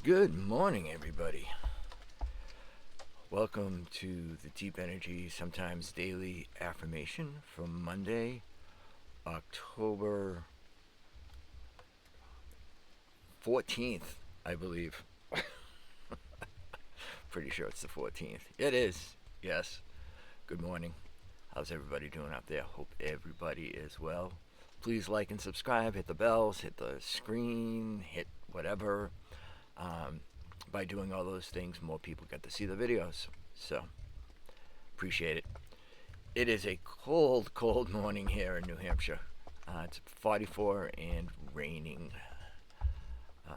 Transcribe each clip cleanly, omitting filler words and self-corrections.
Good morning, everybody. Welcome to the Deep Energy, sometimes daily affirmation from Monday, October 14th, I believe. Pretty sure it's the 14th. It is, yes. Good morning. How's everybody doing out there? Hope everybody is well. Please like and subscribe, hit the bells, hit the screen, hit whatever. By doing all those things, more people get to see the videos. So, appreciate it. It is a cold, cold morning here in New Hampshire. It's 44 and raining. I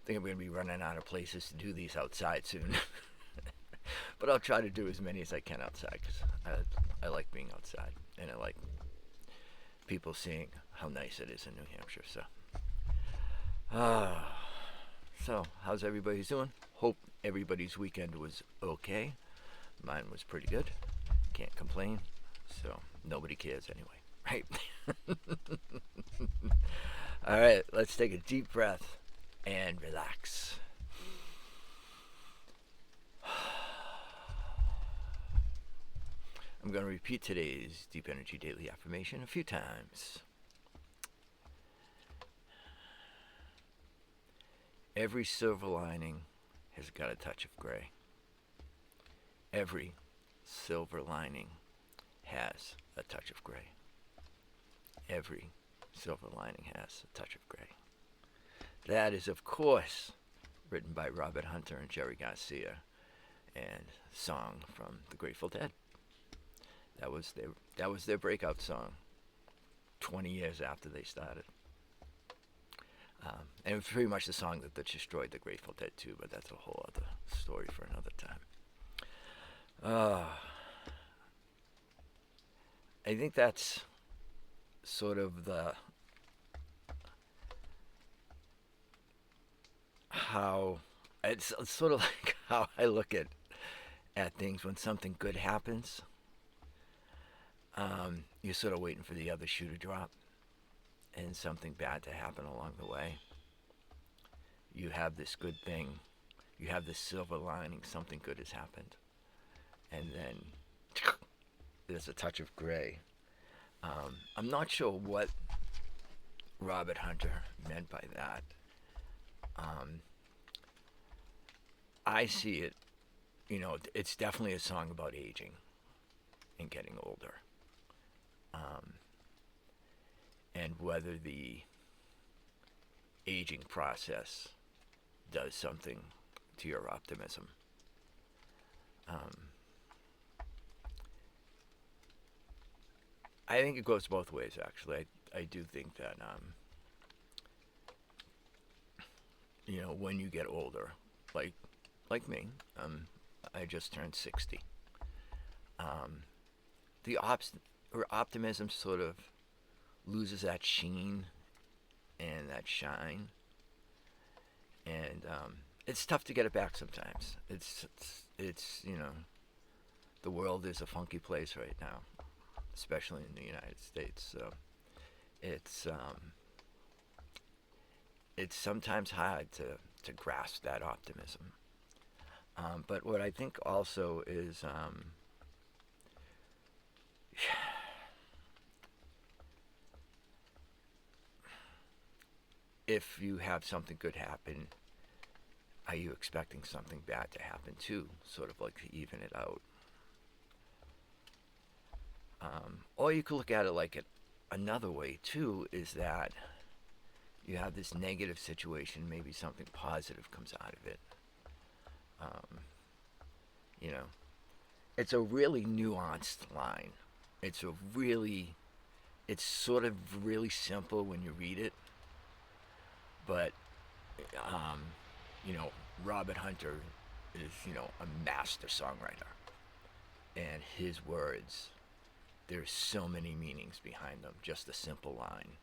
think I'm going to be running out of places to do these outside soon. But I'll try to do as many as I can outside because I like being outside. And I like people seeing how nice it is in New Hampshire. So, how's everybody doing? Hope everybody's weekend was okay. Mine was pretty good. Can't complain. So, nobody cares anyway, right? All right, let's take a deep breath and relax. I'm going to repeat today's Deep Energy Daily Affirmation a few times. Every silver lining has got a touch of gray. Every silver lining has a touch of gray. Every silver lining has a touch of gray. That is, of course, written by Robert Hunter and Jerry Garcia, and song from the Grateful Dead. That was their breakout song 20 years after they started. And it was pretty much the song that destroyed the Grateful Dead too, but that's a whole other story for another time. I think that's sort of how it's sort of like how I look at things when something good happens. You're sort of waiting for the other shoe to drop and something bad to happen along the way. You have this good thing, you have this silver lining, something good has happened, and then there's a touch of gray. I'm not sure what Robert Hunter meant by that. I see it, it's definitely a song about aging and getting older. And whether the aging process does something to your optimism. I think it goes both ways, actually. I do think that, when you get older, like me, I just turned 60. The optimism sort of loses that sheen and that shine, and it's tough to get it back sometimes. It's the world is a funky place right now, especially in the United States. So it's sometimes hard to grasp that optimism. But what I think also is if you have something good happen, are you expecting something bad to happen too? Sort of like to even it out. Or you could look at it like another way too, is that you have this negative situation, maybe something positive comes out of it. It's a really nuanced line. It's sort of really simple when you read it, but Robert Hunter is a master songwriter, and his words, there's so many meanings behind them. Just a simple line,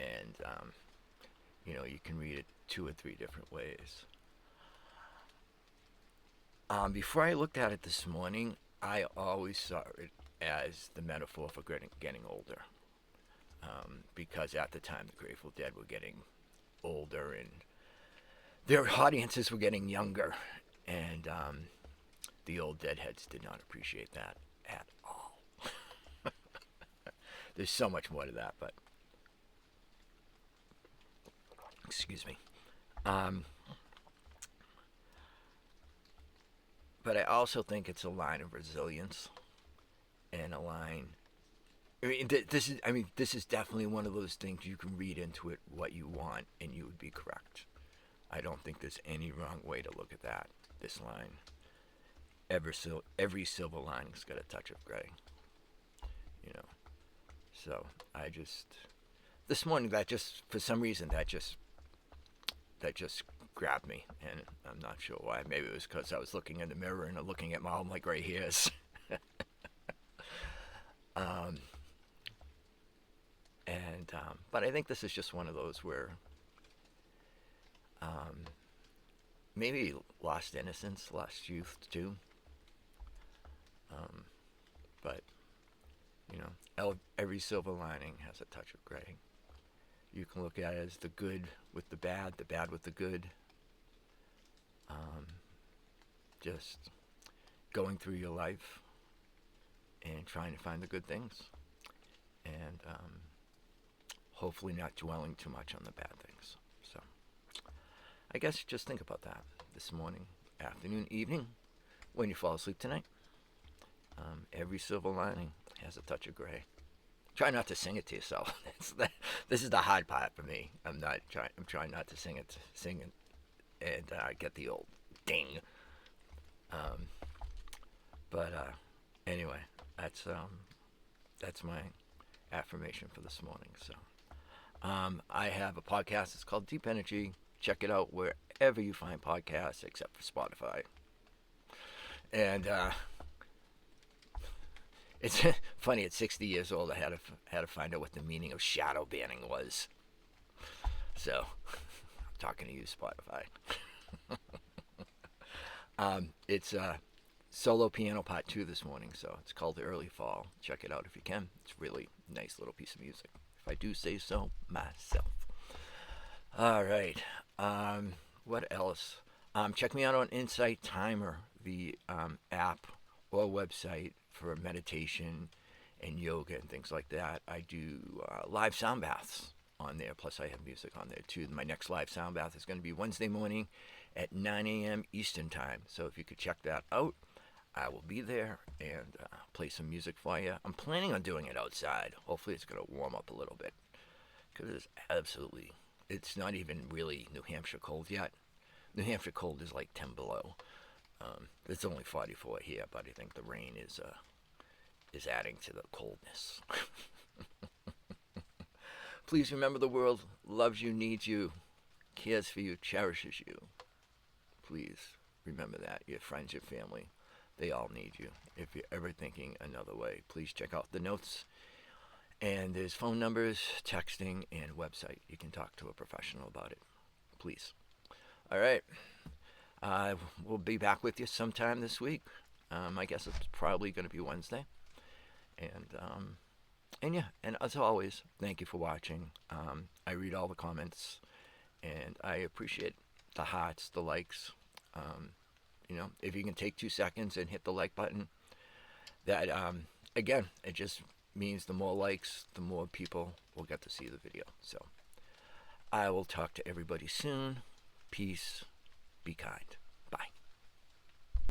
and you can read it 2 or 3 different ways. Before I looked at it this morning, I always saw it as the metaphor for getting older, because at the time the Grateful Dead were getting older, and their audiences were getting younger, and the old deadheads did not appreciate that at all. There's so much more to that, but excuse me. Um, but I also think it's a line of resilience and a line. This is definitely one of those things you can read into it what you want, and you would be correct. I don't think there's any wrong way to look at that. This line, every silver lining's got a touch of gray. You know, so I just this morning that just for some reason that just grabbed me, and I'm not sure why. Maybe it was because I was looking in the mirror and looking at all my gray hairs. um, but I think this is just one of those where maybe lost innocence, lost youth too. Um, but every silver lining has a touch of gray. You can look at it as the good with the bad with the good. Just going through your life and trying to find the good things, and hopefully not dwelling too much on the bad things. So I guess just think about that this morning, afternoon, evening, when you fall asleep tonight. Every silver lining has a touch of gray. Try not to sing it to yourself. This is the hard part for me. I'm trying not to sing it, and get the old ding. But anyway, that's my affirmation for this morning. So I have a podcast. It's called Deep Energy. Check it out wherever you find podcasts, except for Spotify. And it's funny. At 60 years old, I had to find out what the meaning of shadow banning was. So I'm talking to you, Spotify. It's solo piano part 2 this morning, so it's called Early Fall. Check it out if you can. It's a really nice little piece of music, if I do say so myself. All right. What else? Check me out on Insight Timer, the app or website for meditation and yoga and things like that. I do live sound baths on there, plus I have music on there too. My next live sound bath is going to be Wednesday morning at 9 a.m. Eastern Time. So if you could check that out, I will be there and play some music for you. I'm planning on doing it outside. Hopefully it's going to warm up a little bit, because it's not even really New Hampshire cold yet. New Hampshire cold is like 10 below. It's only 44 here, but I think the rain is adding to the coldness. Please remember, the world loves you, needs you, cares for you, cherishes you. Please remember that. Your friends, your family, they all need you. If you're ever thinking another way, please check out the notes. And there's phone numbers, texting, and website. You can talk to a professional about it. Please. All right. We'll be back with you sometime this week. I guess it's probably going to be Wednesday. And yeah, and as always, thank you for watching. I read all the comments, and I appreciate the hearts, the likes. If you can take 2 seconds and hit the like button, that again, it just means the more likes, the more people will get to see the video. So I will talk to everybody soon. Peace. Be kind.